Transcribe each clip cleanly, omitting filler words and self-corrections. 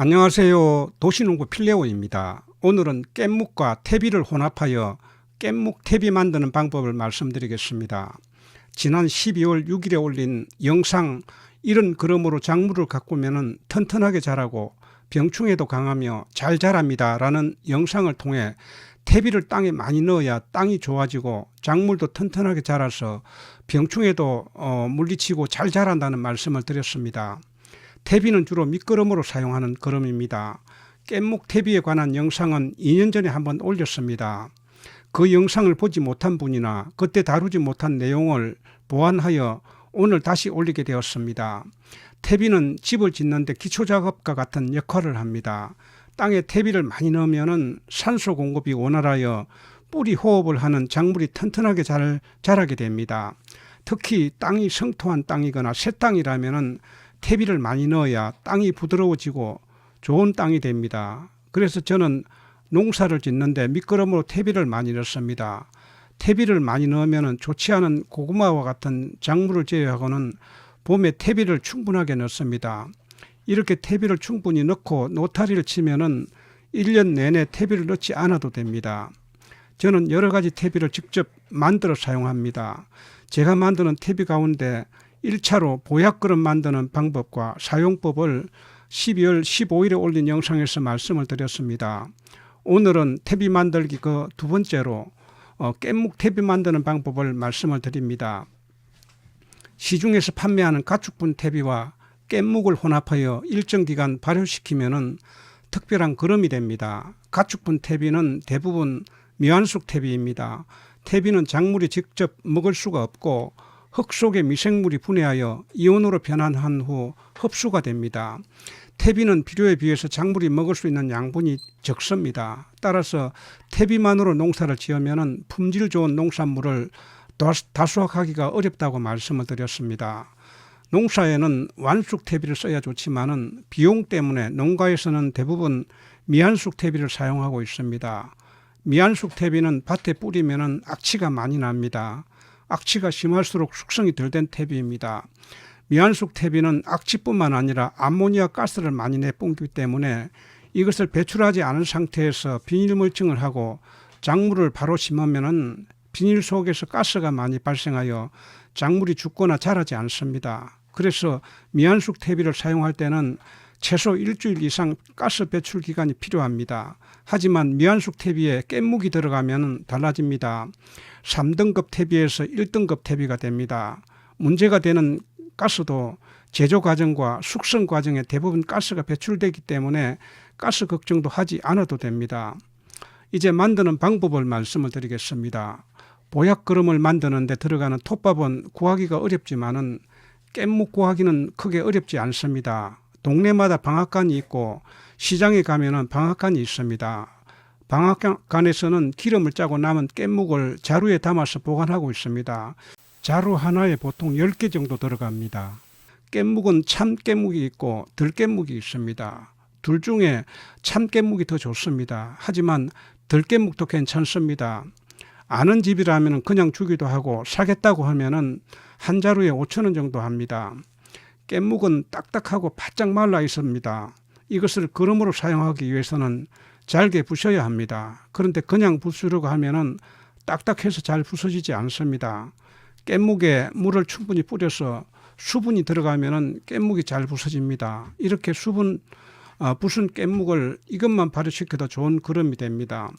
안녕하세요. 도시농부 필레오입니다. 오늘은 깻묵과 퇴비를 혼합하여 깻묵 퇴비 만드는 방법을 말씀드리겠습니다. 지난 12월 6일에 올린 영상 이런 그릇으로 작물을 가꾸면 튼튼하게 자라고 병충해도 강하며 잘 자랍니다 라는 영상을 통해 퇴비를 땅에 많이 넣어야 땅이 좋아지고 작물도 튼튼하게 자라서 병충해도 물리치고 잘 자란다는 말씀을 드렸습니다. 퇴비는 주로 밑거름으로 사용하는 거름입니다. 깻묵 퇴비에 관한 영상은 2년 전에 한번 올렸습니다. 그 영상을 보지 못한 분이나 그때 다루지 못한 내용을 보완하여 오늘 다시 올리게 되었습니다. 퇴비는 집을 짓는데 기초작업과 같은 역할을 합니다. 땅에 퇴비를 많이 넣으면 산소 공급이 원활하여 뿌리 호흡을 하는 작물이 튼튼하게 잘 자라게 됩니다. 특히 땅이 성토한 땅이거나 새 땅이라면 퇴비를 많이 넣어야 땅이 부드러워지고 좋은 땅이 됩니다. 그래서 저는 농사를 짓는데 밑거름으로 퇴비를 많이 넣습니다. 퇴비를 많이 넣으면 좋지 않은 고구마와 같은 작물을 제외하고는 봄에 퇴비를 충분하게 넣습니다. 이렇게 퇴비를 충분히 넣고 노타리를 치면은 1년 내내 퇴비를 넣지 않아도 됩니다. 저는 여러 가지 퇴비를 직접 만들어 사용합니다. 제가 만드는 퇴비 가운데 1차로 보약그릇 만드는 방법과 사용법을 12월 15일에 올린 영상에서 말씀을 드렸습니다. 오늘은 퇴비 만들기 그 두 번째로 깻묵 퇴비 만드는 방법을 말씀을 드립니다. 시중에서 판매하는 가축분 퇴비와 깻묵을 혼합하여 일정 기간 발효시키면 특별한 거름이 됩니다. 가축분 퇴비는 대부분 미완숙 퇴비입니다. 퇴비는 작물이 직접 먹을 수가 없고 흙 속에 미생물이 분해하여 이온으로 변환한 후 흡수가 됩니다. 퇴비는 필요에 비해서 작물이 먹을 수 있는 양분이 적습니다. 따라서 퇴비만으로 농사를 지으면 품질 좋은 농산물을 다수확하기가 어렵다고 말씀을 드렸습니다. 농사에는 완숙 퇴비를 써야 좋지만 비용 때문에 농가에서는 대부분 미완숙 퇴비를 사용하고 있습니다. 미완숙 퇴비는 밭에 뿌리면 악취가 많이 납니다. 악취가 심할수록 숙성이 덜 된 퇴비입니다. 미완숙 퇴비는 악취뿐만 아니라 암모니아 가스를 많이 내뿜기 때문에 이것을 배출하지 않은 상태에서 비닐 멀칭을 하고 작물을 바로 심으면 비닐 속에서 가스가 많이 발생하여 작물이 죽거나 자라지 않습니다. 그래서 미완숙 퇴비를 사용할 때는 최소 일주일 이상 가스 배출 기간이 필요합니다. 하지만 미완숙 퇴비에 깻묵이 들어가면 달라집니다. 3등급 퇴비에서 1등급 퇴비가 됩니다. 문제가 되는 가스도 제조 과정과 숙성 과정에 대부분 가스가 배출되기 때문에 가스 걱정도 하지 않아도 됩니다. 이제 만드는 방법을 말씀을 드리겠습니다. 보약거름을 만드는 데 들어가는 톱밥은 구하기가 어렵지만 깻묵 구하기는 크게 어렵지 않습니다. 동네마다 방앗간이 있고 시장에 가면 방앗간이 있습니다. 방앗간에서는 기름을 짜고 남은 깻묵을 자루에 담아서 보관하고 있습니다. 자루 하나에 보통 10개 정도 들어갑니다. 깻묵은 참깻묵이 있고 들깻묵이 있습니다. 둘 중에 참깻묵이 더 좋습니다. 하지만 들깻묵도 괜찮습니다. 아는 집이라면 그냥 주기도 하고 사겠다고 하면 한 자루에 5,000원 정도 합니다. 깻묵은 딱딱하고 바짝 말라 있습니다. 이것을 거름으로 사용하기 위해서는 잘게 부셔야 합니다. 그런데 그냥 부수려고 하면 딱딱해서 잘 부서지지 않습니다. 깻묵에 물을 충분히 뿌려서 수분이 들어가면 깻묵이 잘 부서집니다. 이렇게 부순 깻묵을 이것만 발효시켜도 좋은 거름이 됩니다.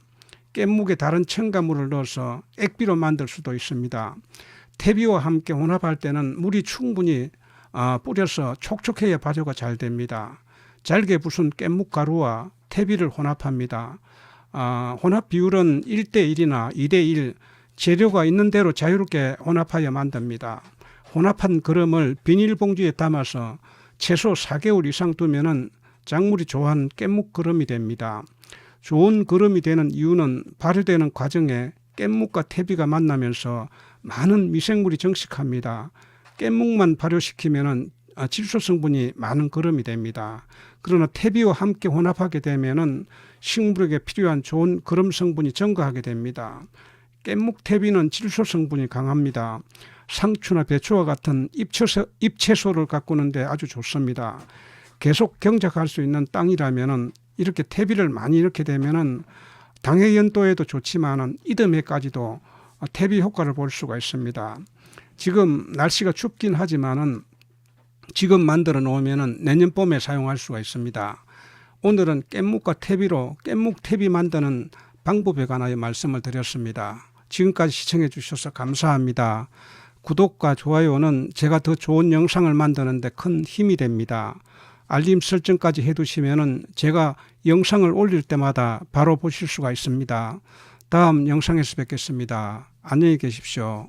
깻묵에 다른 첨가물을 넣어서 액비로 만들 수도 있습니다. 퇴비와 함께 혼합할 때는 물이 충분히 뿌려서 촉촉해야 발효가 잘 됩니다. 잘게 부순 깻묵 가루와 퇴비를 혼합합니다. 혼합 비율은 1:1이나 2:1 재료가 있는 대로 자유롭게 혼합하여 만듭니다. 혼합한 거름을 비닐봉지에 담아서 최소 4개월 이상 두면 작물이 좋아하는 깻묵 거름이 됩니다. 좋은 거름이 되는 이유는 발효되는 과정에 깻묵과 퇴비가 만나면서 많은 미생물이 정식합니다. 깻묵만 발효시키면 질소 성분이 많은 거름이 됩니다. 그러나 퇴비와 함께 혼합하게 되면 식물에게 필요한 좋은 거름 성분이 증가하게 됩니다. 깻묵 퇴비는 질소 성분이 강합니다. 상추나 배추와 같은 잎채소를 가꾸는데 아주 좋습니다. 계속 경작할 수 있는 땅이라면은 이렇게 퇴비를 많이 이렇게 되면은 당해 연도에도 좋지만은 이듬해까지도 퇴비 효과를 볼 수가 있습니다. 지금 날씨가 춥긴 하지만은 지금 만들어 놓으면은 내년 봄에 사용할 수가 있습니다. 오늘은 깻묵과 퇴비로 깻묵 퇴비 만드는 방법에 관하여 말씀을 드렸습니다. 지금까지 시청해 주셔서 감사합니다. 구독과 좋아요는 제가 더 좋은 영상을 만드는 데 큰 힘이 됩니다. 알림 설정까지 해두시면 제가 영상을 올릴 때마다 바로 보실 수가 있습니다. 다음 영상에서 뵙겠습니다. 안녕히 계십시오.